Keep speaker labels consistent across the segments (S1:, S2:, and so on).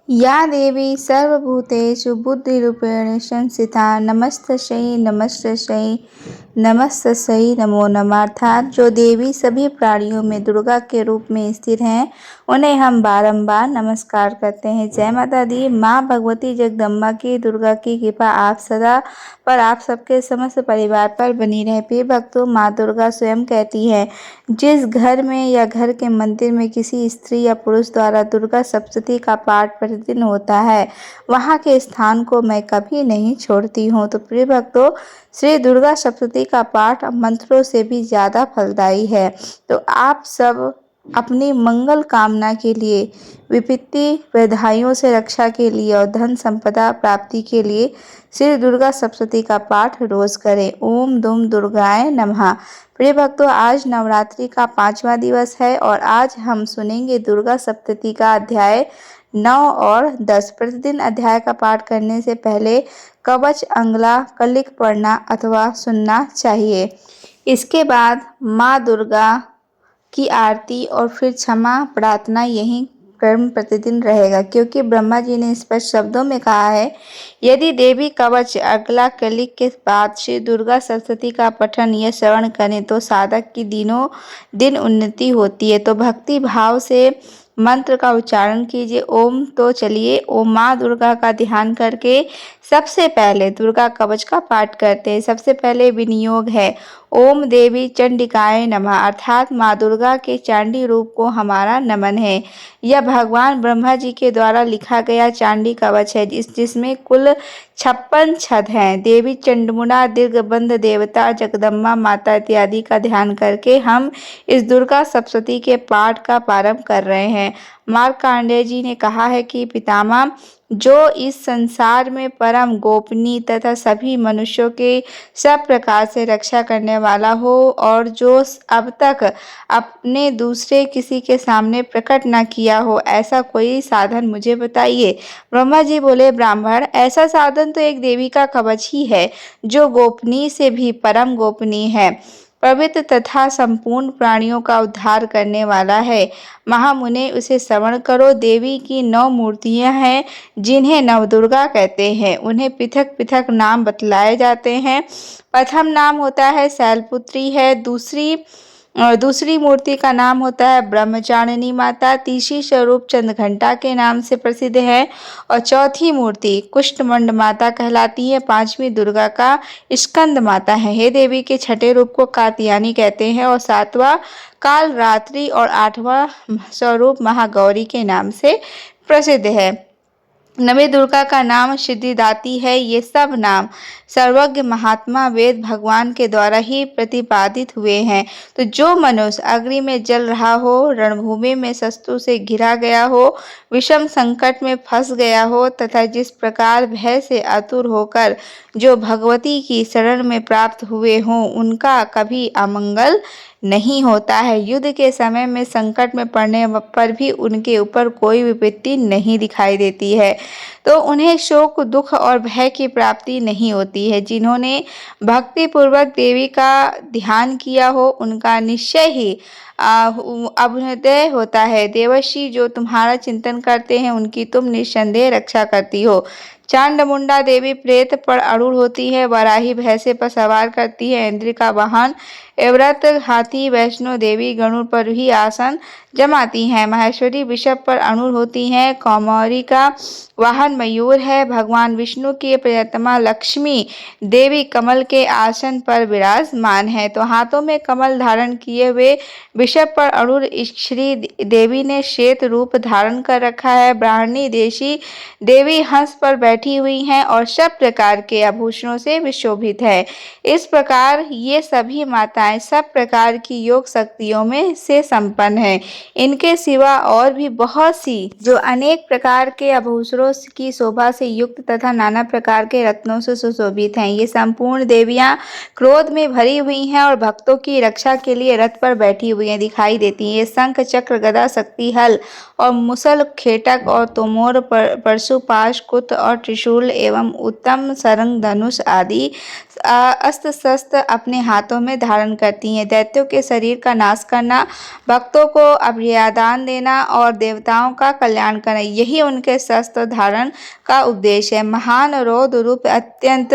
S1: या देवी सर्वभूतेषु बुद्धिरूपेण संस्थिता नमस्तस्यै नमस्तस्यै नमस्तस्यै नमो नमः। अर्थात जो देवी सभी प्राणियों में दुर्गा के रूप में स्थिर हैं, उन्हें हम बारंबार नमस्कार करते हैं। जय माता दी। माँ भगवती जगदम्बा की दुर्गा की कृपा आप सदा पर आप सबके समस्त परिवार पर बनी रहे। प्रिय भक्तों, माँ दुर्गा स्वयं कहती है, जिस घर में या घर के मंदिर में किसी स्त्री या पुरुष द्वारा दुर्गा सप्तशती का पाठ प्रतिदिन होता है, वहाँ के स्थान को मैं कभी नहीं छोड़ती हूँ। तो प्रिय भक्तों, श्री दुर्गा सप्तशती का पाठ मंत्रों से भी ज़्यादा फलदायी है। तो आप सब अपनी मंगल कामना के लिए, विपत्ति व्यधाइयों से रक्षा के लिए और धन संपदा प्राप्ति के लिए श्री दुर्गा सप्तशती का पाठ रोज करें। ओम दुम दुर्गाय नमः। प्रिय भक्तों, आज नवरात्रि का 5वां दिवस है और आज हम सुनेंगे दुर्गा सप्तशती का अध्याय 9 और 10। प्रतिदिन अध्याय का पाठ करने से पहले कवच अंगला कलिक पढ़ना अथवा सुनना चाहिए। इसके बाद माँ दुर्गा की आरती और फिर क्षमा प्रार्थना यही क्रम प्रतिदिन रहेगा, क्योंकि ब्रह्मा जी ने स्पष्ट शब्दों में कहा है, यदि देवी कवच अगला कलिक के बाद श्री दुर्गा सप्तशती का पठन या श्रवण करें तो साधक की दिनों दिन उन्नति होती है। तो भक्ति भाव से मंत्र का उच्चारण कीजिए। ओम। तो चलिए ओम माँ दुर्गा का ध्यान करके सबसे पहले दुर्गा कवच का पाठ करते हैं। सबसे पहले विनियोग है ओम देवी चंडिकाय नमः, अर्थात माँ दुर्गा के चांडी रूप को हमारा नमन है। यह भगवान ब्रह्मा जी के द्वारा लिखा गया चांडी कवच है, जिसमें कुल 56 छद हैं। देवी चंडमुंडा दीर्घबंध देवता जगदम्बा माता इत्यादि का ध्यान करके हम इस दुर्गा सप्तशती के पाठ का प्रारंभ कर रहे हैं। मार्कंडेय जी ने कहा है कि पितामह, जो इस संसार में परम गोपनीय तथा सभी मनुष्यों के सब प्रकार से रक्षा करने वाला हो और जो अब तक अपने दूसरे किसी के सामने प्रकट न किया हो, ऐसा कोई साधन मुझे बताइए। ब्रह्मा जी बोले, ब्राह्मण, ऐसा साधन तो एक देवी का कवच ही है, जो गोपनीय से भी परम गोपनीय है, पवित्र तथा संपूर्ण प्राणियों का उद्धार करने वाला है। महामुने, उसे श्रवण करो। देवी की 9 मूर्तियां हैं, जिन्हें नवदुर्गा कहते हैं। उन्हें पृथक पृथक नाम बतलाए जाते हैं। प्रथम नाम होता है शैलपुत्री है, दूसरी मूर्ति का नाम होता है ब्रह्मचारिणी माता, तीसरी स्वरूप चंद्रघंटा के नाम से प्रसिद्ध है और चौथी मूर्ति कुष्ठमंड माता कहलाती है। 5वीं दुर्गा का स्कंद माता है। हे देवी के छठे रूप को कात्यायनी कहते हैं और 7वां कालरात्रि और 8वां स्वरूप महागौरी के नाम से प्रसिद्ध है। 9वीं दुर्गा का नाम सिद्धिदात्री है। ये सब नाम सर्वज्ञ महात्मा वेद भगवान के द्वारा ही प्रतिपादित हुए हैं। तो जो मनुष्य अग्नि में जल रहा हो, रणभूमि में शत्रु से घिरा गया हो, विषम संकट में फंस गया हो तथा जिस प्रकार भय से आतुर होकर जो भगवती की शरण में प्राप्त हुए हों, उनका कभी अमंगल नहीं होता है। युद्ध के समय में संकट में पड़ने पर भी उनके ऊपर कोई विपत्ति नहीं दिखाई देती है, तो उन्हें शोक, दुख और भय की प्राप्ति नहीं होती है। जिन्होंने भक्ति पूर्वक देवी का ध्यान किया हो, उनका निश्चय ही अभ्युदय होता है। देवर्षि जो तुम्हारा चिंतन करते हैं, उनकी तुम निस्संदेह रक्षा करती हो। चांडमुंडा देवी प्रेत पर अरूढ़ होती है, वराही भैंसे पर सवार करती है, इंद्र का वाहन एवरत हाथी, वैष्णो देवी गरुड़ पर भी आसन जमाती हैं, महेश्वरी वृषभ पर अरूढ़ होती हैं, कौमारी का वाहन मयूर है। भगवान विष्णु की प्रियतमा लक्ष्मी देवी कमल के आसन पर विराजमान है। तो हाथों में कमल धारण किए हुए वृषभ पर अरूढ़ श्री देवी ने श्वेत रूप धारण कर रखा है। ब्राह्मणी देशी देवी हंस पर बैठी हुई हैं और सब प्रकार के आभूषणों से विशोभित है। इस प्रकार ये सभी माताएं सब प्रकार की योग शक्तियों में से संपन्न है। इनके सिवा और भी बहुत सी जो अनेक प्रकार के आभूषणों की शोभा से युक्त तथा नाना प्रकार के रत्नों से सुशोभित हैं। ये संपूर्ण देवियां क्रोध में भरी हुई हैं और भक्तों की रक्षा के लिए रथ पर बैठी हुई दिखाई देती हैं। ये शंख, चक्र, गदा, शक्ति, हल और मुसल, खेटक और तोमर, परशुपाश, कुत और त्रिशूल एवं उत्तम सरंग, धनुष आदि अस्त्र शस्त्र अपने हाथों में धारण करती हैं। दैत्यों के शरीर का नाश करना, भक्तों को अभयदान देना और देवताओं का कल्याण करना, यही उनके शस्त्र धारण का उद्देश्य है। महान रौद्र रूप, अत्यंत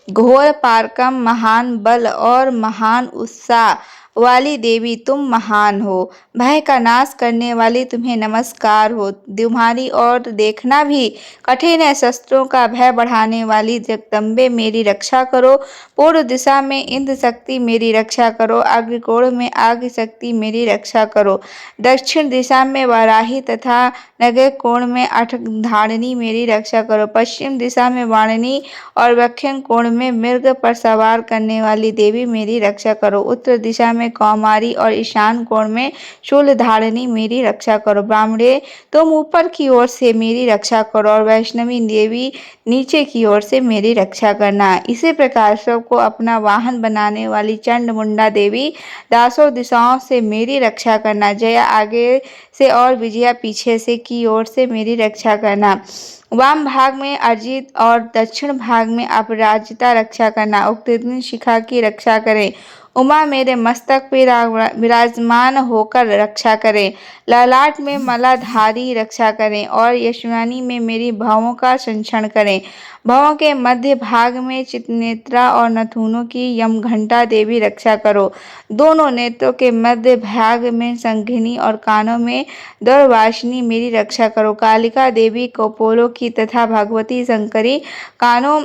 S1: घोर पराक्रम, महान बल और महान उत्साह वाली देवी तुम महान हो। भय का नाश करने वाली तुम्हें नमस्कार हो। तुम्हारी ओर देखना भी कठिन है। शस्त्रों का भय बढ़ाने वाली जगदम्बे मेरी रक्षा करो। पूर्व दिशा में इंद्र शक्ति मेरी रक्षा करो। अग्निकोण में आग शक्ति मेरी रक्षा करो। दक्षिण दिशा में वाराही तथा नगर कोण में अठधारिणी मेरी रक्षा करो। पश्चिम दिशा में वाणिनी और दक्षिण कोण में मृग पर सवार करने वाली देवी मेरी रक्षा करो। उत्तर दिशा में कौमारी और ईशान कोण में शूलधारिणी मेरी रक्षा करो। ब्राह्मणे तुम ऊपर की ओर से मेरी रक्षा करो और वैष्णवी देवी नीचे की ओर से मेरी रक्षा करना। इसी प्रकार सबको अपना वाहन बनाने वाली चंड मुंडा देवी दासों दिशाओं से मेरी रक्षा करना। जया आगे से और विजया पीछे से की ओर से मेरी रक्षा करना। वाम भाग में अजित और दक्षिण भाग में अपराजिता रक्षा करना। उक्त शिखा की रक्षा करें। उमा मेरे मस्तक पे विराजमान होकर रक्षा करें। ललाट में मलाधारी रक्षा करें और यशवानी में मेरी भवों का संरक्षण करें। भवों के मध्य भाग में चितनेत्रा और नथुनों की यमघंटा देवी रक्षा करो। दोनों नेत्रों के मध्य भाग में संघिनी और कानों में दौर्वासिनी मेरी रक्षा करो। कालिका देवी कपोलों की तथा भगवती शंकरी कानों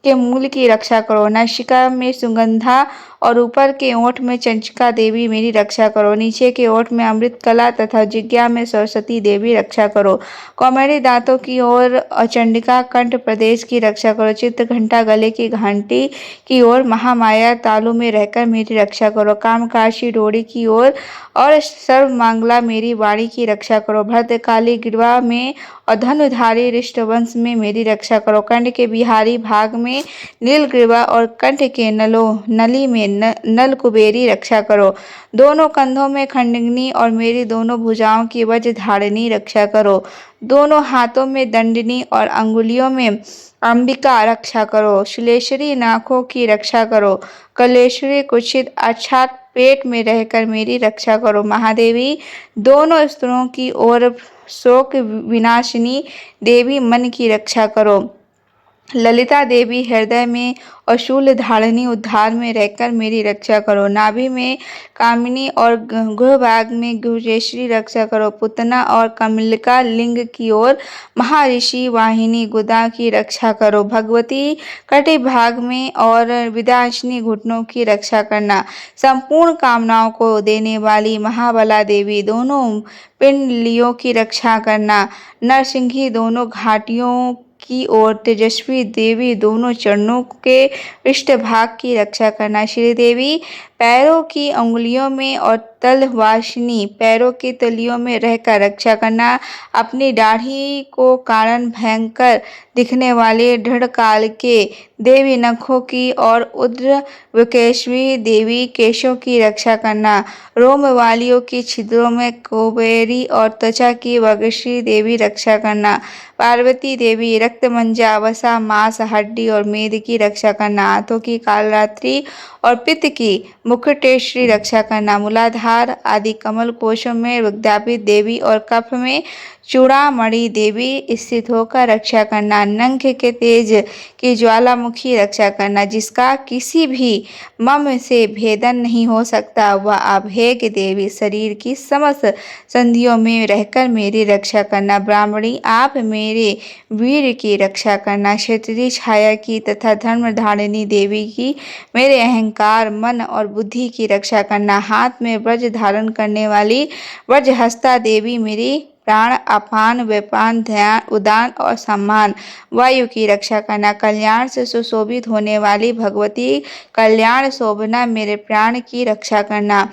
S1: के मूल की रक्षा करो। नासिका में सुगंधा और ऊपर के ओठ में चंचका देवी मेरी रक्षा करो। नीचे के ओठ में अमृत कला तथा जिज्ञा में सरस्वती देवी रक्षा करो। कौमारी दांतों की ओर चंडिका कंठ प्रदेश की रक्षा करो। चित्त घंटा गले की घंटी की ओर महामाया तालु में रहकर मेरी रक्षा करो। कामकाशी डोरी की ओर और सर्वमांगला मेरी वाणी की रक्षा करो। भद्रकाली गिरवा में और धनुधारी रिष्टवंश में मेरी रक्षा करो। कंठ के बिहारी भाग में नीलग्रीवा और कंठ के नली में नल कुबेरी रक्षा करो। दोनों कंधों में खंडनी और मेरी दोनों भुजाओं की वज्रधारिणी रक्षा करो। दोनों हाथों में दंडनी और अंगुलियों में अंबिका रक्षा करो। श्लेषरी नाकों की रक्षा करो। कलेश्वरी कुचित अर्थात पेट में रहकर मेरी रक्षा करो। महादेवी दोनों स्तरों की ओर शोक विनाशिनी देवी मन की रक्षा करो। ललिता देवी हृदय में और शूलधारिणी उद्धार में रहकर मेरी रक्षा करो। नाभि में कामिनी और गुहभाग में गुहेश्वरी रक्षा करो। पुतना और कमलिका लिंग की ओर महर्षि वाहिनी गुदा की रक्षा करो। भगवती कटि भाग में और विदाशिनी घुटनों की रक्षा करना। संपूर्ण कामनाओं को देने वाली महाबला देवी दोनों पिंडलियों की रक्षा करना। नरसिंही दोनों घाटियों की ओर तेजस्वी देवी दोनों चरणों के पृष्ठभाग की रक्षा करना। श्रीदेवी पैरों की अंगुलियों में और तलवासिनी पैरों की तलियों में रहकर रक्षा करना। अपनी दाढ़ी को कारण भयंकर दिखने वाले दृढ़ काल के देवी नखों की और उद्र विकेशवी देवी केशों की रक्षा करना। रोम वालियों की छिद्रों में कुबेरी और त्वचा की वगश्री देवी रक्षा करना। पार्वती देवी रक्तमंजा वसा मांस हड्डी और मेद की रक्षा करना। हाथों की कालरात्रि और पित्त की मुकुटेश्वरी रक्षा करना। मूलाधार आदि कमल कोशों में विद्यापीठ देवी और कफ में चूड़ामणि देवी स्थित होकर रक्षा करना। नंख के तेज की ज्वालामुखी रक्षा करना। जिसका किसी भी मम से भेदन नहीं हो सकता, वह अभेद देवी शरीर की समस्त संधियों में रहकर मेरी रक्षा करना। ब्राह्मणी आप मेरे वीर की रक्षा करना। क्षत्रिय छाया की तथा धर्मधारिणी देवी की मेरे अहंकार मन और बुद्धि की रक्षा करना। हाथ में वज्र धारण करने वाली वज्रहस्ता देवी मेरी प्राण अपान व्यापान ध्यान उदान और सम्मान वायु की रक्षा करना। कल्याण से सुशोभित होने वाली भगवती कल्याण शोभना मेरे प्राण की रक्षा करना।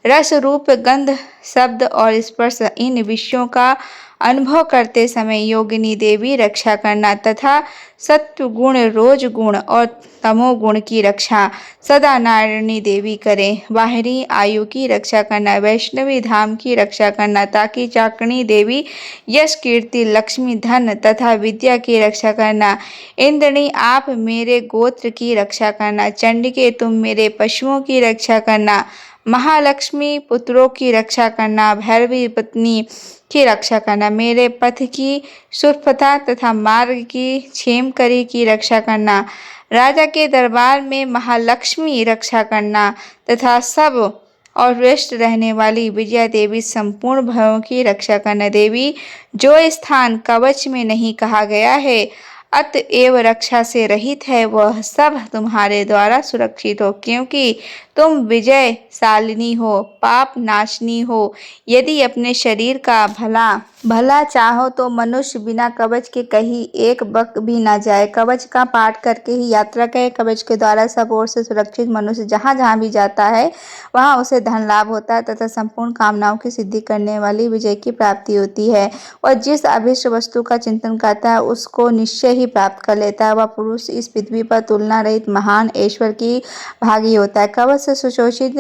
S1: रस रूप गंध शब्द और स्पर्श इन विषयों का अनुभव करते समय योगिनी देवी रक्षा करना तथा सत्व गुण, रोज गुण और तमोगुण की रक्षा सदा नारायणी देवी करें। बाहरी आयु की रक्षा करना, वैष्णवी धाम की रक्षा करना, ताकि चाकणी देवी यश, कीर्ति, लक्ष्मी, धन तथा विद्या की रक्षा करना। इंद्रणी आप मेरे गोत्र की रक्षा करना। चंडिके तुम मेरे पशुओं की रक्षा करना। महालक्ष्मी पुत्रों की रक्षा करना। भैरवी पत्नी की रक्षा करना। मेरे पथ की सुरफता तथा मार्ग की क्षेमकरी की रक्षा करना। राजा के दरबार में महालक्ष्मी रक्षा करना तथा सब और व्यस्त रहने वाली विजया देवी संपूर्ण भयों की रक्षा करना। देवी, जो स्थान कवच में नहीं कहा गया है अतएव रक्षा से रहित है, वह सब तुम्हारे द्वारा सुरक्षित हो, क्योंकि तुम विजयशालिनी हो, पाप नाशनी हो। यदि अपने शरीर का भला चाहो तो मनुष्य बिना कवच के कहीं एक बक भी ना जाए। कवच का पाठ करके ही यात्रा करे। कवच के द्वारा सब ओर से सुरक्षित मनुष्य जहाँ जहाँ भी जाता है वहाँ उसे धन लाभ होता है तथा संपूर्ण कामनाओं की सिद्धि करने वाली विजय की प्राप्ति होती है। और जिस अभीष्ट वस्तु का चिंतन करता है उसको निश्चय ही प्राप्त कर लेता है। वह पुरुष इस पृथ्वी पर तुलना रहित महान ऐश्वर्य की भागी होता है। कवच से सुशोषित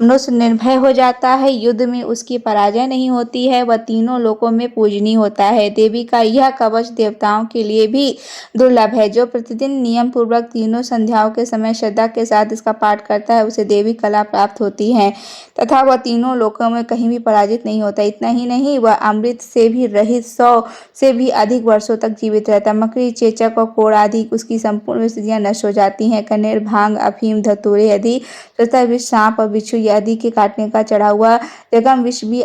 S1: मनुष्य निर्भय हो जाता है। युद्ध में उसकी पराजय नहीं होती है। वह तीनों लोकों में पूजनीय होता है। देवी का यह कवच देवताओं के लिए भी दुर्लभ है। जो प्रतिदिन नियम पूर्वक तीनों संध्याओं के समय श्रद्धा के साथ इसका पाठ करता है उसे देवी कला प्राप्त होती है तथा वह तीनों लोकों में कहीं भी पराजित नहीं होता। इतना ही नहीं, वह अमृत से भी रहित 100 से भी अधिक वर्षों तक जीवित रहता है। मकड़ी, चेचक और कोड़ आदि उसकी संपूर्ण स्थितियां नष्ट हो जाती हैं। कनेर, भांग, अफीम, धतूरे आदि तथा विष, सांप और बिच्छू आदि के काटने का चढ़ा हुआ जगम विष भी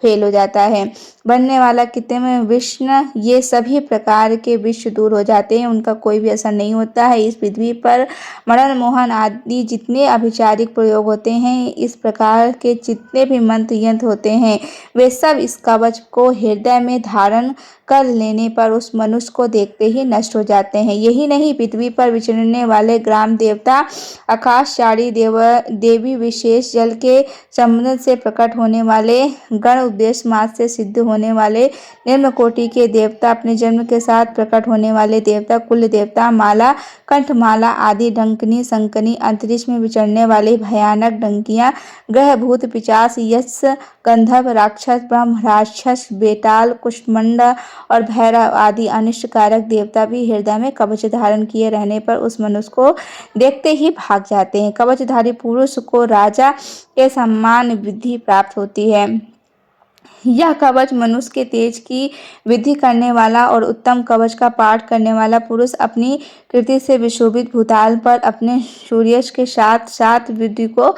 S1: फेल हो जाता है। बनने वाला कृत्रिम विष्ण, ये सभी प्रकार के विष दूर हो जाते हैं, उनका कोई भी असर नहीं होता है। इस पृथ्वी पर मदन मोहन आदि जितने अभिचारिक प्रयोग होते हैं, इस प्रकार के जितने भी मंत्र यंत्र होते हैं, वे सब इस कवच को हृदय में धारण कर लेने पर उस मनुष्य को देखते ही नष्ट हो जाते हैं। यही नहीं, पृथ्वी पर विचरने वाले ग्राम देवता, आकाशचारी देवी, विशेष जल के संबंध से प्रकट होने वाले गण, उद्देश्य मार्ग से सिद्ध होने वाले निम्न कोटि के देवता, अपने जन्म के साथ प्रकट होने वाले देवता, कुल देवता, माला, कंठमाला आदि, डंकनी, संकनी, अंतरिक्ष में विचरने वाली भयानक डंकियां, ग्रह, भूत, पिशाच, यक्ष, गंधर्व, राक्षस, ब्रह्म, राक्षस, बेताल, कुष्ठमंड और भैरव आदि अनिष्टकारक देवता भी हृदय में कवच धारण किए रहने पर उस मनुष्य को देखते ही भाग जाते हैं। कवचधारी पुरुष को राजा के सम्मान वृद्धि प्राप्त होती है। यह कवच मनुष्य के तेज की वृद्धि करने वाला और उत्तम कवच का पाठ करने वाला पुरुष अपनी कीर्ति से विशोभित भूताल पर अपने सूर्य के साथ साथ वृद्धि को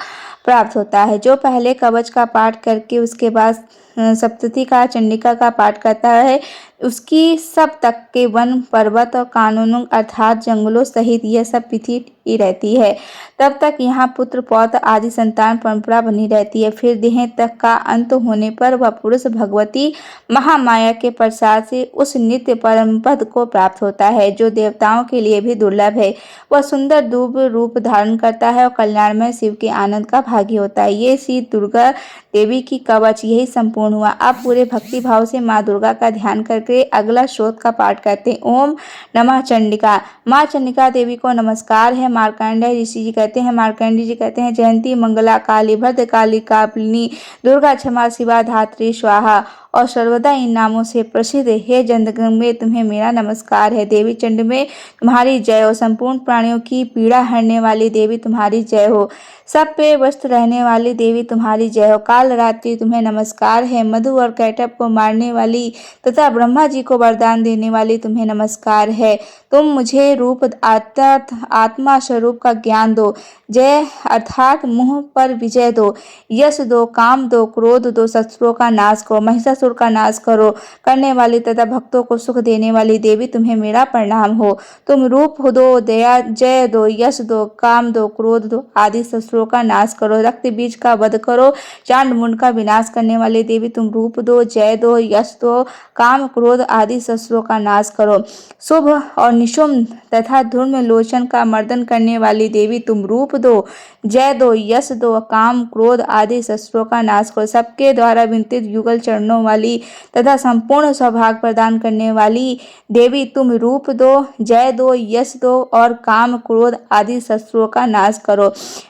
S1: प्राप्त होता है। जो पहले कवच का पाठ करके उसके बाद सप्तती का, चंडिका का पाठ करता है, उसकी सब तक के वन, पर्वत और कानूनों अर्थात जंगलों सहित यह सब पृथ्वी ही रहती है। तब तक यहाँ पुत्र, पौत्र आदि संतान परंपरा बनी रहती है। फिर देह तक का अंत होने पर वह पुरुष भगवती महामाया के प्रसाद से उस नित्य परम पद को प्राप्त होता है जो देवताओं के लिए भी दुर्लभ है। वह सुंदर दूब रूप धारण करता है और कल्याणमय शिव के आनंद का भागी होता है। ये श्री दुर्गा देवी की कवच यही संपूर्ण हुआ। आप पूरे भक्ति भाव से माँ दुर्गा का ध्यान करके अगला श्लोक का पाठ करते हैं। ओम नमः चंडिका। माँ चंडिका देवी को नमस्कार है। मार्कंडेय ऋषि जी कहते हैं, मार्कंडेय जी कहते हैं, जयंती मंगला काली, भद्रकाली, कालिनी, दुर्गा, क्षमा, शिवा, धात्री, स्वाहा और सर्वदा इन नामों से प्रसिद्ध हे जंदगम में तुम्हें मेरा नमस्कार है। देवी चंड में तुम्हारी जय हो। संपूर्ण प्राणियों की पीड़ा हरने वाली देवी तुम्हारी जय हो। सब पे व्यस्त रहने वाली देवी तुम्हारी जय हो। काल रात्रि तुम्हें नमस्कार है। मधु और कैटब को मारने वाली तथा ब्रह्मा जी को वरदान देने वाली तुम्हें नमस्कार है। तुम मुझे रूप आत्मा स्वरूप का ज्ञान दो। जय अर्थात मुंह पर विजय दो, यश दो, काम दो, क्रोध दो, शत्रुओं का नाश करो, महिषासुर का नाश करो करने वाली तथा भक्तों को सुख देने वाली देवी तुम्हें मेरा प्रणाम हो। तुम रूप दो, दया, जय दो, यश दो, काम दो, क्रोध दो आदि शत्रुओं का नाश करो, रक्त बीज का वध करो, चांड मुंड का विनाश करने वाली देवी तुम रूप दो, जय दो, यश दो, काम, क्रोध आदि शत्रुओं का नाश करो। शुभ और निशुम्भ तथा धूम्र लोचन का मर्दन करने वाली देवी तुम रूप दो, जय दो, यश दो, काम, क्रोध आदि शस्त्रों का नाश करो। सबके द्वारा विंतित युगल चरणों वाली तथा संपूर्ण सौभाग्य प्रदान करने वाली देवी तुम रूप दो, जय दो, यश दो और काम, क्रोध आदि शत्रुओं का नाश करो।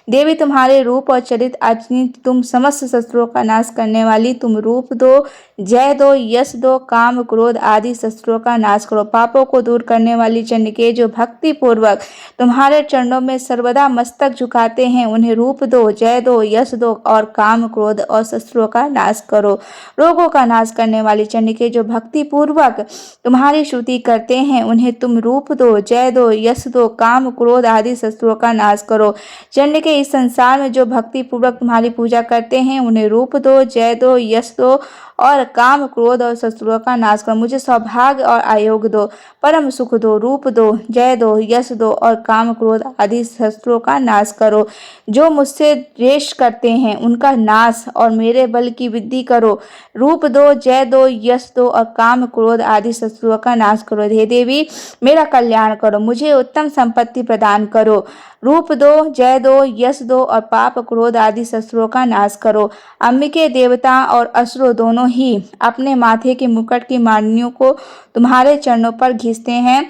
S1: देवी तुम्हारे रूप और चरित्र अचिंत, तुम समस्त शत्रुओं का नाश करने वाली, तुम रूप दो, जय दो, यश दो, काम, क्रोध आदि शत्रुओं का नाश करो। पापों को दूर करने वाली चंडिके, जो भक्ति पूर्वक तुम्हारे चरणों में सर्वदा मस्तक झुकाते हैं, उन्हें रूप दो, जय दो, यश दो और काम, क्रोध और शत्रुओं का नाश करो। रोगों का नाश करने वाली चंडिके, जो भक्ति पूर्वक तुम्हारी स्तुति करते हैं, उन्हें तुम रूप दो, जय दो, यश दो, काम, क्रोध आदि शत्रुओं का नाश करो। चंडिके, इस संसार में जो भक्ति पूर्वक तुम्हारी पूजा करते हैं, उन्हें रूप दो, जय दो, यश दो और काम, क्रोध और शत्रुओं का नाश करो। मुझे सौभाग्य और आयोग दो, परम सुख दो, रूप दो, जय दो, यश दो और काम, क्रोध आदि शत्रुओं का नाश करो। जो मुझसे द्वेष करते हैं उनका नाश और मेरे बल की वृद्धि करो। रूप दो, जय दो, यश दो और काम, क्रोध आदि शत्रुओं का नाश करो। हे देवी, मेरा कल्याण करो, मुझे उत्तम संपत्ति प्रदान करो। रूप दो, जय दो, यश दो और पाप, क्रोध आदि शत्रुओं का नाश करो। अंबिके, देवता और असुर दोनों ही अपने माथे के मुकुट की मालिन्यों को तुम्हारे चरणों पर घिसते हैं।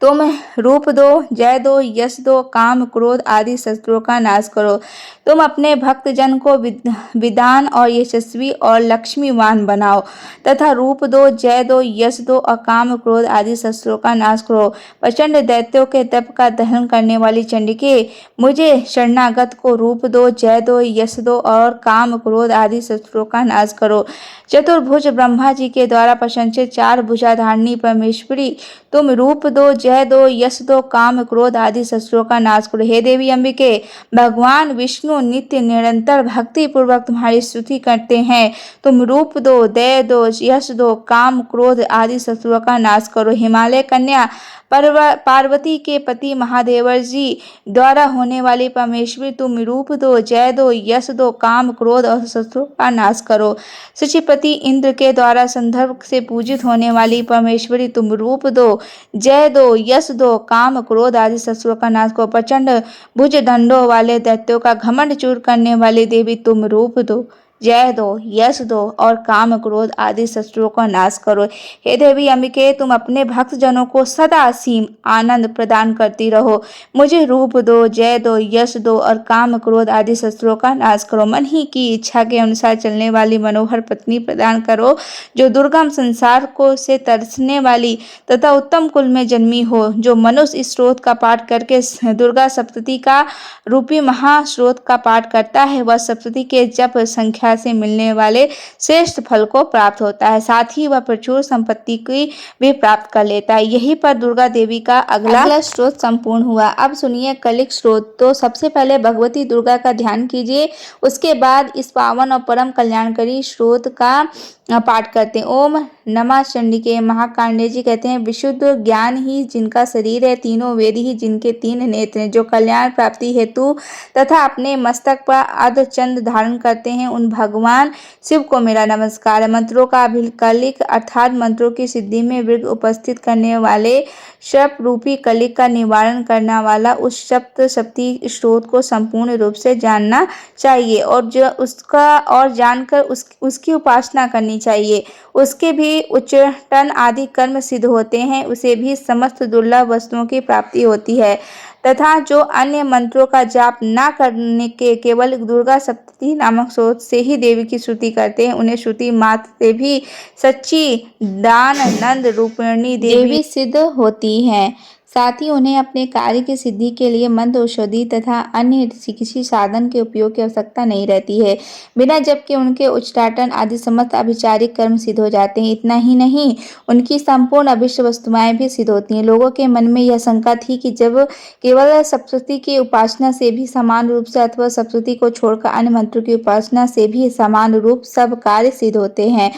S1: तुम रूप दो, जय दो, यश दो, काम, क्रोध आदि शत्रुओं का नाश करो। तुम अपने भक्त जन को विद्वान और यशस्वी और लक्ष्मीवान बनाओ तथा रूप दो, जय दो, यश दो और काम, क्रोध आदि शत्रुओं का नाश करो। प्रचंड दैत्यों के तप का दहन करने वाली चंडिके, मुझे शरणागत को रूप दो, जय दो, यश दो और काम, क्रोध आदि शत्रुओं का नाश करो। चतुर्भुज ब्रह्मा जी के द्वारा प्रशंसित चार भुजाधारिणी परमेश्वरी, तुम रूप दो, जय दो, यश दो, काम, क्रोध आदि शत्रुओं का नाश करो। हे देवी अंबिके, भगवान विष्णु नित्य निरंतर भक्ति पूर्वक तुम्हारी स्तुति करते हैं। तुम रूप दो, दया दो, यश दो, काम, क्रोध आदि शत्रुओं का नाश करो। हिमालय कन्या पार्वती के पति महादेव जी द्वारा होने वाली परमेश्वरी, तुम रूप दो, जय दो, यश दो, काम, क्रोध और शत्रुओं का नाश करो। शचीपति इंद्र के द्वारा संदर्भ से पूजित होने वाली परमेश्वरी, तुम रूप दो, जय दो, यश दो, काम, क्रोध आदि शत्रुओं का नाश करो। प्रचंड भुज दंडों वाले दैत्यों का घमंड चूर करने वाली देवी, तुम रूप दो, जय दो, यश दो और काम, क्रोध आदि शत्रुओं का नाश करो। हे देवी अंबिके, तुम अपने भक्त जनों को सदा असीम आनंद प्रदान करती रहो। मुझे रूप दो, जय दो, यश दो और काम, क्रोध आदि शत्रुओं का नाश करो। मन ही की इच्छा के अनुसार चलने वाली मनोहर पत्नी प्रदान करो, जो दुर्गम संसार को से तरसने वाली तथा उत्तम कुल में जन्मी हो। जो मनुष्य इस स्रोत का पाठ करके दुर्गा सप्तती का रूपी महास्रोत का पाठ करता है, वह सप्तती के जप संख्या से मिलने वाले श्रेष्ठ फल को प्राप्त होता है। साथ ही वह प्रचुर संपत्ति की भी प्राप्त कर लेता है। यही पर दुर्गा देवी का अगला स्रोत संपूर्ण हुआ। अब सुनिए कलिक स्रोत। तो सबसे पहले भगवती दुर्गा का ध्यान कीजिए, उसके बाद इस पावन और परम कल्याणकारी स्रोत का पाठ करते हैं। ओम नमः चंडिके। महाकांडे जी कहते हैं, विशुद्ध ज्ञान ही जिनका शरीर है, तीनों वेद ही जिनके तीन नेत्र हैं, जो कल्याण प्राप्ति हेतु तथा अपने मस्तक पर अर्धचंद्र धारण करते हैं, उन भगवान शिव को मेरा नमस्कार है। मंत्रों का अभिकलिक अर्थात मंत्रों की सिद्धि में विघ्न उपस्थित करने वाले शप रूपी कलिक का निवारण करने वाला उस सप्ती स्रोत को संपूर्ण रूप से जानना चाहिए और जो उसका और जानकर उसकी उपासना करनी चाहिए। उसके भी उच्चाटन आदि कर्म सिद्ध होते हैं, उसे भी समस्त दुर्लभ वस्तुओं की प्राप्ति होती है तथा जो अन्य मंत्रों का जाप न करने के केवल दुर्गा सप्तती नामक स्रोत से ही देवी की स्तुति करते हैं, उन्हें श्रुति मात्र से भी सच्ची दाननंद रूपिणी देवी सिद्ध होती है। साथ ही उन्हें अपने कार्य की सिद्धि के लिए मंत्र, औषधि तथा अन्य किसी साधन के उपयोग की आवश्यकता नहीं रहती है। बिना जप के उनके उच्चाटन आदि समस्त अभिचारिक कर्म सिद्ध हो जाते हैं। इतना ही नहीं, उनकी संपूर्ण अभिष्ट वस्तुएं भी सिद्ध होती हैं। लोगों के मन में यह शंका थी कि जब केवल सप्तशती की उपासना से भी समान रूप से अथवा सप्तशती को छोड़कर अन्य मंत्रों की उपासना से भी समान रूप सब कार्य सिद्ध होते हैं,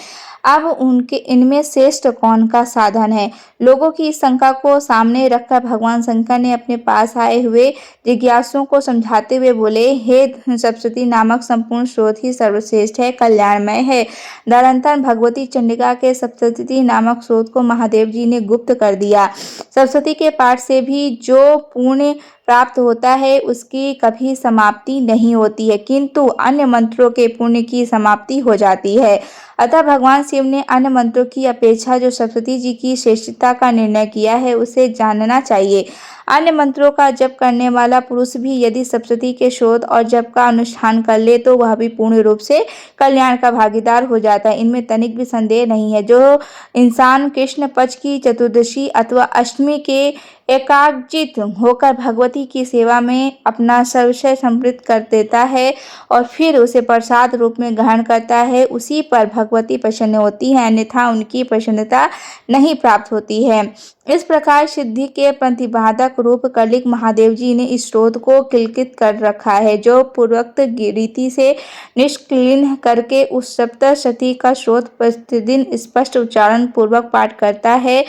S1: अब उनके इनमें श्रेष्ठ कौन का साधन है। लोगों की इस शंका को सामने रखकर भगवान शंकर ने अपने पास आए हुए जिज्ञासुओं को समझाते हुए बोले, हे सप्तशती नामक संपूर्ण स्रोत ही सर्वश्रेष्ठ है, कल्याणमय है। दरअंतर भगवती चंडिका के सप्तशती नामक स्रोत को महादेव जी ने गुप्त कर दिया। सप्तशती के पाठ से भी जो पुण्य प्राप्त होता है उसकी कभी समाप्ति नहीं होती है, किंतु अन्य मंत्रों के पुण्य की समाप्ति हो जाती है। अतः भगवान शिव ने अन्य मंत्रों की अपेक्षा जो सप्तशती जी की श्रेष्ठता का निर्णय किया है उसे जानना चाहिए। अन्य मंत्रों का जप करने वाला पुरुष भी यदि सप्तशती के शोध और जप का अनुष्ठान कर ले तो वह भी पूर्ण रूप से कल्याण का भागीदार हो जाता है, इनमें तनिक भी संदेह नहीं है। जो इंसान कृष्ण पक्ष की चतुर्दशी अथवा अष्टमी के एकाग्रचित होकर भगवती की सेवा में अपना सर्वस्व समर्पित कर देता है और फिर उसे प्रसाद रूप में ग्रहण करता है, उसी पर भगवती प्रसन्न होती है, अन्यथा उनकी प्रसन्नता नहीं प्राप्त होती है। इस प्रकार सिद्धि के प्रतिपादक रूप कलिक महादेव जी ने इस स्रोत को किलकित कर रखा है। जो पूर्वोक्त रीति से निष्क्रिय करके उस सप्तशती का स्रोत प्रतिदिन स्पष्ट उच्चारण पूर्वक पाठ करता है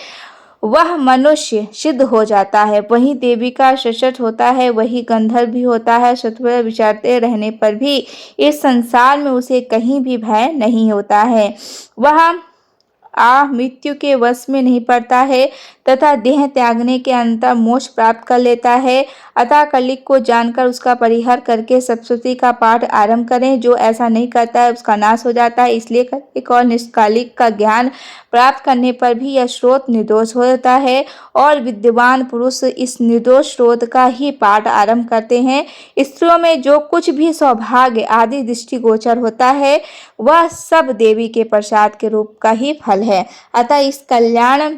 S1: वह मनुष्य सिद्ध हो जाता है, वही देवी का सशट होता है, वही गंधर्व भी होता है। सत्वर विचारते रहने पर भी इस संसार में उसे कहीं भी भय नहीं होता है। वह मृत्यु के वश में नहीं पड़ता है तथा देह त्यागने के अंतर मोक्ष प्राप्त कर लेता है। अतः कलिक को जानकर उसका परिहार करके सप्तशती का पाठ आरंभ करें। जो ऐसा नहीं करता है उसका नाश हो जाता है। इसलिए कलिक और निष्कालिक का ज्ञान प्राप्त करने पर भी यह स्रोत निर्दोष होता है और विद्वान पुरुष इस निर्दोष स्रोत का ही पाठ आरंभ करते हैं। स्त्रियों में जो कुछ भी सौभाग्य आदि दृष्टिगोचर होता है वह सब देवी के प्रसाद के रूप का ही फल है। अतः इस कल्याण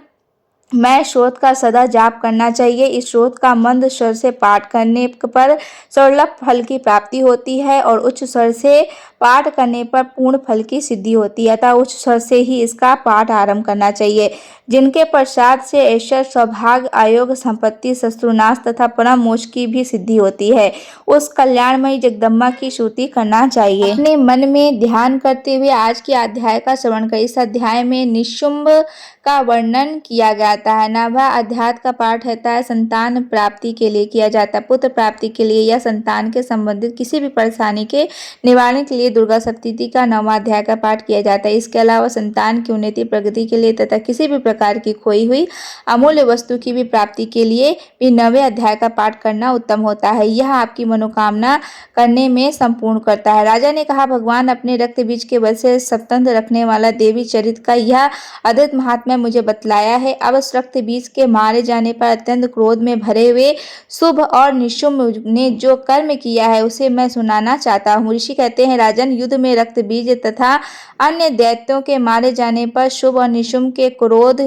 S1: मैं स्रोत का सदा जाप करना चाहिए। इस स्रोत का मंद स्वर से पाठ करने पर सुलभ फल की प्राप्ति होती है और उच्च स्वर से पाठ करने पर पूर्ण फल की सिद्धि होती है। अतः उच्च स्वर से ही इसका पाठ आरंभ करना चाहिए। जिनके प्रसाद से ऐश्वर्य सौभाग्य आयोग संपत्ति शत्रुनाश तथा परम मोक्ष की भी सिद्धि होती है उस कल्याणमयी जगदम्बा की स्तुति करना चाहिए। अपने मन में ध्यान करते हुए आज के अध्याय का श्रवण करें। इस अध्याय में निशुंभ का वर्णन किया जाता है। नवा अध्याय का पाठ रहता है संतान प्राप्ति के लिए किया जाता है, पुत्र प्राप्ति के लिए या संतान के संबंधित किसी भी परेशानी के निवारण के लिए दुर्गा सप्तशती का 9वां अध्याय का पाठ किया जाता है। इसके अलावा संतान की उन्नति प्रगति के लिए तथा किसी भी प्रकार की खोई हुई अमूल्य वस्तु की भी प्राप्ति के लिए भी 9वें अध्याय का पाठ करना उत्तम होता है। यह आपकी मनोकामना करने में संपूर्ण करता है। राजा ने कहा, भगवान अपने रक्त बीज के वश से स्वतंत्र रखने वाला देवी चरित्र का यह अद्भुत महात्म्य मुझे बतलाया है। अब उस रक्त बीज के मारे जाने पर अत्यंत क्रोध में भरे हुए शुभ और निशुंभ ने जो कर्म किया है उसे मैं सुनाना चाहता हूँ। ऋषि कहते हैं, राजन, युद्ध में रक्त बीज तथा अन्य दैत्यों के मारे जाने पर शुभ और निशुंभ के क्रोध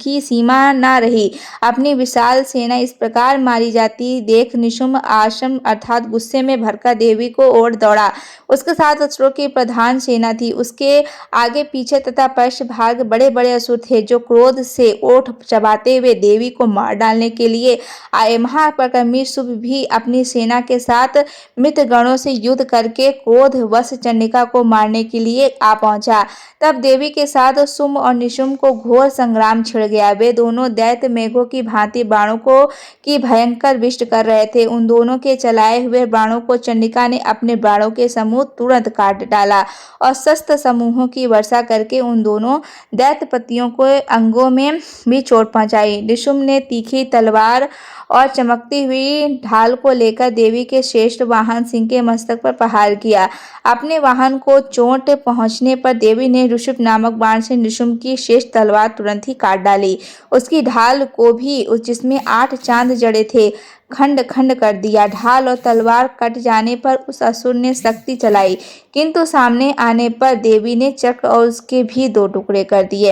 S1: की सीमा न रही। अपनी विशाल सेना इस प्रकार मारी जाती देख निशुंभ आश्रम अर्थात गुस्से में भरकर देवी को ओर दौड़ा। उसके साथ असुरों की प्रधान सेना थी। उसके आगे पीछे तथा पृष्ठ भाग बड़े बड़े असुर थे जो क्रोध से ओठ चबाते हुए देवी को मार डालने के लिए आए। महापराक्रमी शुभ भी अपनी सेना के साथ मित्र गणों से युद्ध करके क्रोध वश चंडिका को मारने के लिए आ पहुंचा। तब देवी के साथ शुंभ और निशुंभ को घोर संग्राम छिड़ गया। वे दोनों दैत्य मेघों की भांति बाणों को की भयंकर विष्ट कर रहे थे। उन दोनों के चलाए हुए बाणों को चंडिका ने अपने बाणों के समूह तुरंत काट डाला और शस्त्र समूहों की वर्षा करके उन दोनों दैत्यपतियों को अंगों में भी चोट पहुंचाई। निशुंभ ने तीखी तलवार और चमकती हुई ढाल को लेकर देवी के श्रेष्ठ वाहन सिंह के मस्तक पर प्रहार किया। अपने वाहन को चोट पहुंचने पर देवी ने ऋषभ नामक बाण से निशुंभ की श्रेष्ठ तलवार तुरंत ही काट डाली। उसकी ढाल को भी जिसमें 8 चांद जड़े थे खंड खंड कर दिया। ढाल और तलवार कट जाने पर उस असुर ने शक्ति चलाई, किंतु सामने आने पर देवी ने चक्र और उसके भी 2 टुकड़े कर दिए।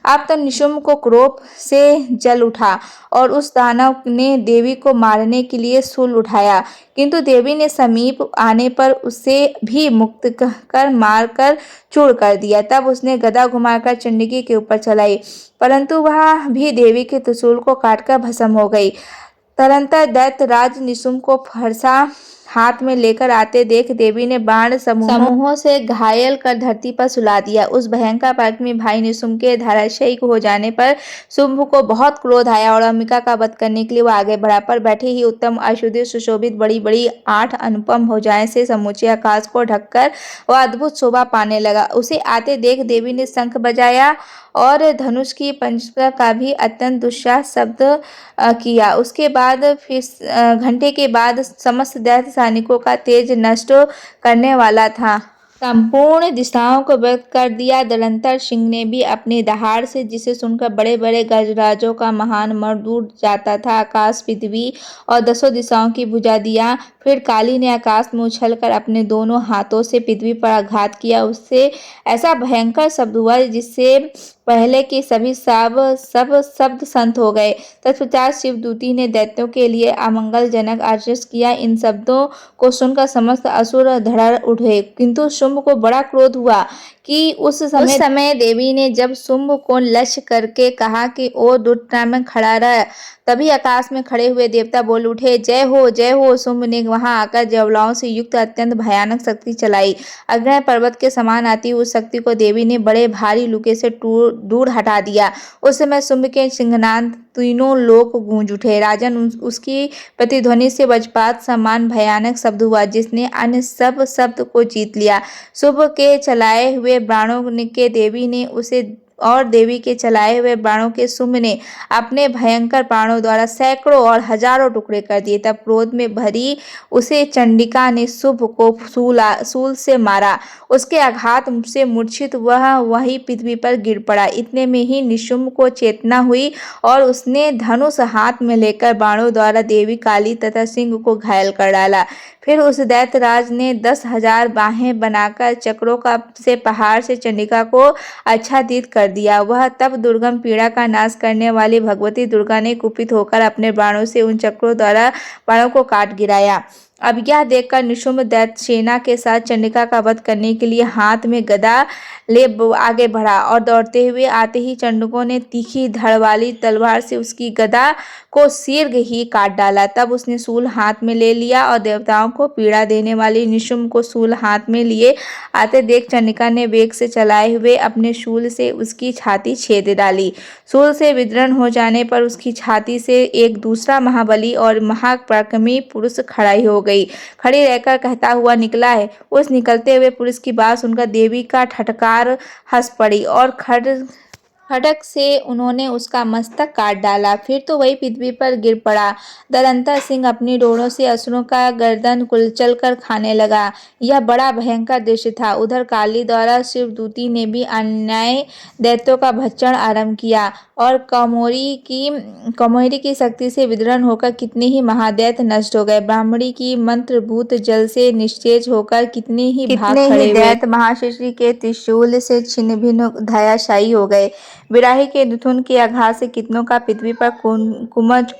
S1: अब तो निशुंभ को क्रोध से जल उठा और उस दानव ने देवी को मारने के लिए शूल उठाया, किंतु देवी ने समीप आने पर उसे भी मुक्त कर मार कर चूर कर दिया। तब उसने गदा घुमाकर चंडिका के ऊपर चलाई, परंतु वह भी देवी के त्रिशूल को काटकर भस्म हो गई। तदनंतर दैत्यराज निशुंभ को फरसा हाथ में लेकर आते देख देवी ने बाण समूहों से घायल कर धरती पर सुला दिया। उस भयंकर पराक्रमी भाई निशुम्भ के धराशायी हो जाने पर शुंभ को बहुत क्रोध आया और अंबिका का वध करने के लिए वो आगे बढ़ा। पर बैठे ही उत्तम औषधि सुशोभित बड़ी बड़ी 8 अनुपम भुजाएं से समूचे आकाश को ढककर वह अद्भुत शोभा पाने लगा। उसे आते देख देवी ने शंख बजाया और धनुष की पंचका का भी अत्यंत दुस्साहस शब्द किया। उसके बाद फिर घंटे के बाद समस्त दैत्य सैनिकों का तेज नष्ट करने वाला था। संपूर्ण दिशाओं को व्यक्त कर दिया। दलंतर सिंह ने भी अपने दहाड़ से, जिसे सुनकर बड़े बड़े गजराजों का महान मर्द उड़ जाता था, आकाश, पृथ्वी और 10 दिशाओं की भुजा दिया। फिर काली ने आकाश में उछलकर अपने दोनों हाथों से पृथ्वी पर आघात किया। उससे ऐसा भयंकर शब्द हुआ जिससे पहले के सभी सब शब्द शांत हो गए। तत्पश्चात शिवदूती ने दैत्यों के लिए अमंगलजनक आदेश किया। इन शब्दों को सुनकर समस्त असुर धड़र उठे, किंतु शुंभ को बड़ा क्रोध हुआ कि उस समय देवी ने जब शुंभ को लक्ष्य करके कहा कि ओ दुष्ट में खड़ा रह, तभी आकाश में खड़े हुए देवता बोल उठे, जय हो जय हो। शुंभ ने वहां आकर ज्वालाओं से युक्त अत्यंत भयानक शक्ति चलाई। अग्नि पर्वत के समान आती उस शक्ति को देवी ने बड़े भारी लुके से दूर हटा दिया। उस समय शुंभ के सिंहनाद तीनों लोक गूंज उठे। राजन, उसकी प्रतिध्वनि से वज्रपात समान भयानक शब्द हुआ जिसने अन्य सब शब्द को जीत लिया। शुंभ के चलाए हुए बाणों के देवी ने उसे और देवी के चलाए हुए बाणों के शुंभ ने अपने भयंकर बाणों द्वारा सैकड़ों और हजारों टुकड़े कर दिए। तब क्रोध में भरी उसे चंडिका ने शुंभ को शूल से मारा। उसके आघात से मूर्छित वह वही पृथ्वी पर गिर पड़ा। इतने में ही निशुम्भ को चेतना हुई और उसने धनुष हाथ में लेकर बाणों द्वारा देवी, काली तथा सिंह को घायल कर डाला। फिर उस दैत्यराज ने 10,000 बाहें बनाकर चक्रों का से पहाड़ से चंडिका को आच्छादित कर दिया। वह तब दुर्गम पीड़ा का नाश करने वाली भगवती दुर्गा ने कुपित होकर अपने बाणों से उन चक्रों द्वारा बाणों को काट गिराया। अब यह देखकर निशुम्भ दैत्य सेना के साथ चंडिका का वध करने के लिए हाथ में गदा ले आगे बढ़ा और दौड़ते हुए आते ही चंडकों ने तीखी धड़ वाली तलवार से उसकी गदा को शीघ्र ही काट डाला। तब उसने शूल हाथ में ले लिया और देवताओं को पीड़ा देने वाली निशुम्भ को शूल हाथ में लिए आते देख चंडिका ने वेग से चलाए हुए अपने शूल से उसकी छाती छेद डाली। शूल से विदीर्ण हो जाने पर उसकी छाती से एक दूसरा महाबली और महापराक्रमी पुरुष खड़ा हो गई। खड़ी रहकर कहता हुआ निकला है। उस निकलते हुए पुरुष की बात सुनकर देवी का ठटकार हंस पड़ी और खड़क से उन्होंने उसका मस्तक काट डाला। फिर तो वही पृथ्वी पर गिर पड़ा। दलंतर सिंह अपनी डोरों से असुरों का गर्दन कुचल कर खाने लगा। यह बड़ा भयंकर दृश्य था। उधर काली द्वारा शिवदूती ने भी अन्याय दैत्यों का भक्षण आरंभ किया और कमोरी की शक्ति से विदीर्ण होकर कितने ही महादैत्य नष्ट हो गए। ब्राह्मणी की मंत्रभूत जल से निस्तेज होकर कितने ही दैत्य महाशिष्य के त्रिशूल से छिन्न भिन्न धराशायी हो गए। बिराही के दुथुन के आघात से कितनों का पृथ्वी पर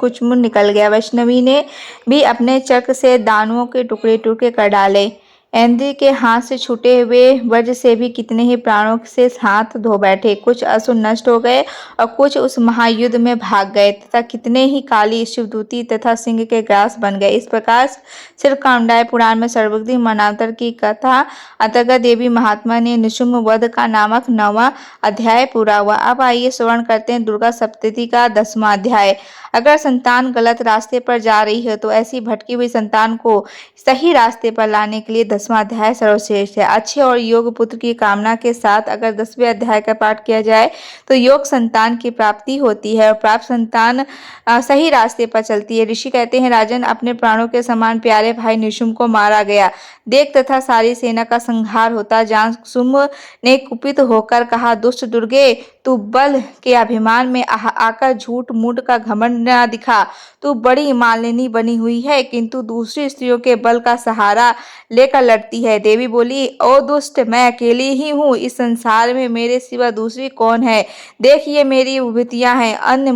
S1: कुचमुन निकल गया। वैष्णवी ने भी अपने चक्र से दानवों के टुकड़े टुकड़े कर डाले। इंद्र के हाथ से छूटे हुए वज्र से भी कितने ही प्राणों से हाथ धो बैठे। कुछ असुर नष्ट हो गए और कुछ उस महायुद्ध में भाग गए तथा कितने ही काली, शिवदूती तथा सिंह के ग्रास बन गए। इस प्रकार श्रीकामदाय पुराण में सर्वज्ञ मन्वंतर की कथा अंतर्गत देवी महात्मा ने निशुम्भ वध का नामक 9वां अध्याय पूरा हुआ। अब आइए श्रवण करते हैं दुर्गा सप्तशती का 10वां अध्याय। अगर संतान गलत रास्ते पर जा रही है तो ऐसी भटकी हुई संतान को सही रास्ते पर लाने के लिए 10वां अध्याय सर्वश्रेष्ठ है। अच्छे और योग पुत्र की कामना के साथ अगर 10वें अध्याय का पाठ किया जाए तो योग संतान की प्राप्ति होती है और प्राप्त संतान सही रास्ते पर चलती है। ऋषि कहते हैं, राजन, अपने प्राणों के समान प्यारे भाई निशुम्भ को मारा गया देख तथा सारी सेना का संहार होता जान शुंभ ने कुपित होकर कहा, दुष्ट दुर्गे, तू बल के अभिमान में आकर झूठ मूठ का घमंड न दिखा। तू बड़ी मालिनी बनी हुई है, किंतु दूसरी स्त्रियों के बल का सहारा लेकर लड़ती है। देवी बोली, ओ दुष्ट, मैं अकेली ही हूँ, इस संसार में मेरे सिवा दूसरी कौन है? देख, ये मेरी विभूतियां हैं, अन्य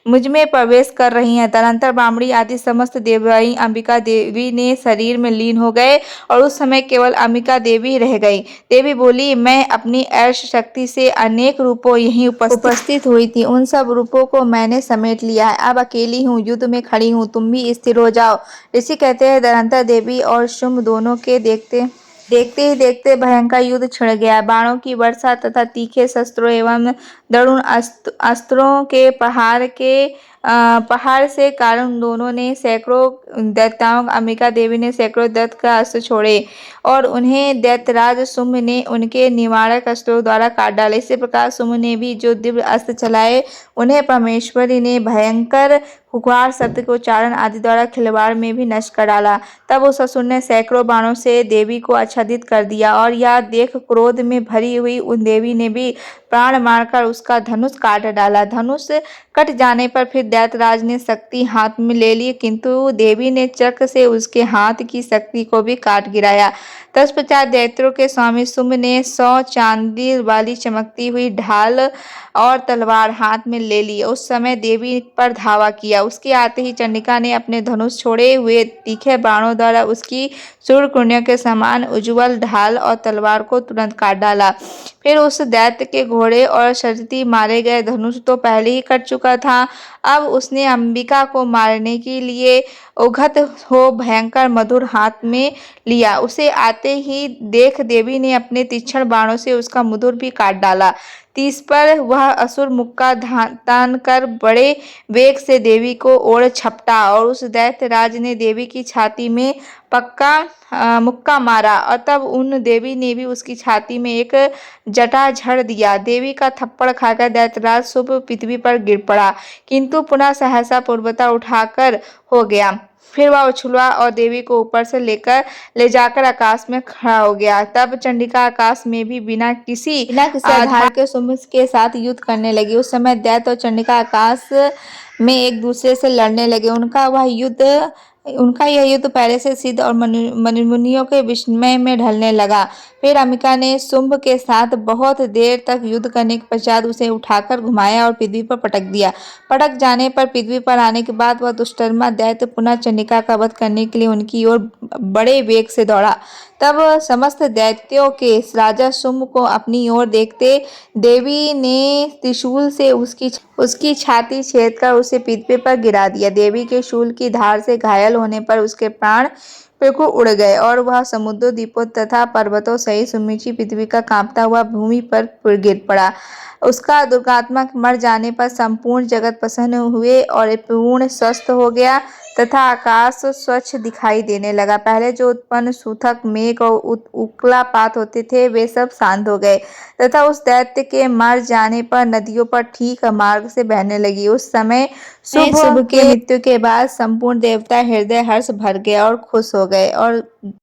S1: मुझ में प्रवेश कर रही हैं। तदनंतर ब्राह्मणी आदि समस्त देवताएं अंबिका देवी ने शरीर में लीन हो गए और उस समय केवल अंबिका देवी रह गई। देवी बोली, मैं अपनी ऐश शक्ति से अनेक रूपों यहीं उपस्थित हुई थी, उन सब रूपों को मैंने समेट लिया है, अब अकेली हूँ, युद्ध में खड़ी हूँ, तुम भी स्थिर हो जाओ। ऋषि कहते हैं, तदनंतर देवी और शुंभ दोनों के देखते ही देखते भयंकर युद्ध छिड़ गया। बाणों की वर्षा तथा तीखे शस्त्रों एवं दारुण अस्त्रों के पहाड़ से कारण दोनों ने सैकड़ों दैत्यों, अंबिका देवी ने सैकड़ों दैत्य का अस्त्र छोड़े और उन्हें दैत्यराज शुंभ ने उनके निवारक अस्त्रों द्वारा काट डाला। इसी प्रकार शुंभ ने भी जो दिव्य अस्त्र चलाए, उन्हें परमेश्वरी ने भयंकर हुंकार, सत्य के उच्चारण आदि द्वारा खिलवाड़ में भी नष्ट कर डाला। तब उस असुर ने सैकड़ों बाणों से देवी को आच्छादित कर दिया और यह देख क्रोध में भरी हुई उन देवी ने भी प्राण मारकर उसका धनुष काट डाला। धनुष कट जाने पर फिर दैत्यराज ने शक्ति हाथ में ले ली, किंतु देवी ने चक्र से उसके हाथ की शक्ति को भी काट गिराया। तत्पश्चात दैत्यों के स्वामी शुंभ ने 100 चांदी वाली चमकती हुई ढाल और तलवार हाथ में ले ली। उस समय देवी पर धावा किया। उसके आते ही चंडिका ने अपने धनुष छोड़े हुए तीखे बाणों द्वारा उसकी सूर्यकुंडियों के समान उज्ज्वल ढाल और तलवार को तुरंत काट डाला। फिर उस दैत्य के घोड़े और शरती मारे गए। धनुष तो पहले ही कट चुका था, अब उसने अंबिका को मारने के लिए उद्यत हो भयंकर मधुर हाथ में लिया। उसे आते ही देख देवी ने अपने तीक्ष्ण बाणों से उसका मधुर भी काट डाला। तीस पर वह असुर मुक्का तान कर बड़े वेग से देवी को ओर झपटा और उस दैत्यराज ने देवी की छाती में मुक्का मारा और तब उन देवी ने भी उसकी छाती में एक जटा झड़ दिया। देवी का थप्पड़ खाकर दैत्यराज शुंभ पृथ्वी पर गिर पड़ा, किंतु पुनः सहसा पूर्वता उठाकर हो गया। फिर वह उछला और देवी को ऊपर से ले जाकर आकाश में खड़ा हो गया। तब चंडिका आकाश में भी बिना किसी आधार के शुंभ के साथ युद्ध करने लगी। उस समय दैत्य और चंडिका आकाश में एक दूसरे से लड़ने लगे। उनका यह युद्ध पहले से सिद्ध और मुनियों के विस्मय में ढलने लगा। फिर अंबिका ने शुंभ के साथ बहुत देर तक युद्ध करने के पश्चात उसे उठाकर घुमाया और पृथ्वी पर पटक दिया। पटक जाने पर पृथ्वी पर आने के बाद वह दुष्कर्मा दैत्य पुनः चंडिका का वध करने के लिए उनकी ओर बड़े वेग से दौड़ा। तब समस्त दैत्यों के राजा शुंभ को अपनी ओर देखते देवी ने त्रिशूल से उसकी छाती छेदकर उसे पृथ्वी पर गिरा दिया। देवी के शूल की धार से घायल होने पर उसके प्राण बिल्कुल उड़ गए और वह समुद्रों, द्वीपों तथा पर्वतों सहित समूची पृथ्वी का कांपता हुआ भूमि पर गिर पड़ा। उसका दुर्गात्मक मर जाने पर संपूर्ण जगत प्रसन्न हुए और पूर्ण स्वस्थ हो गया तथा आकाश स्वच्छ दिखाई देने लगा। पहले जो उत्पन्न सूतक, मेघ और उल्कापात होते थे, वे सब शांत हो गए तथा उस दैत्य के मर जाने पर नदियों पर ठीक मार्ग से बहने लगी। उस समय शुंभ के मृत्यु के बाद संपूर्ण देवता हृदय हर्ष भर गया और खुश हो गए और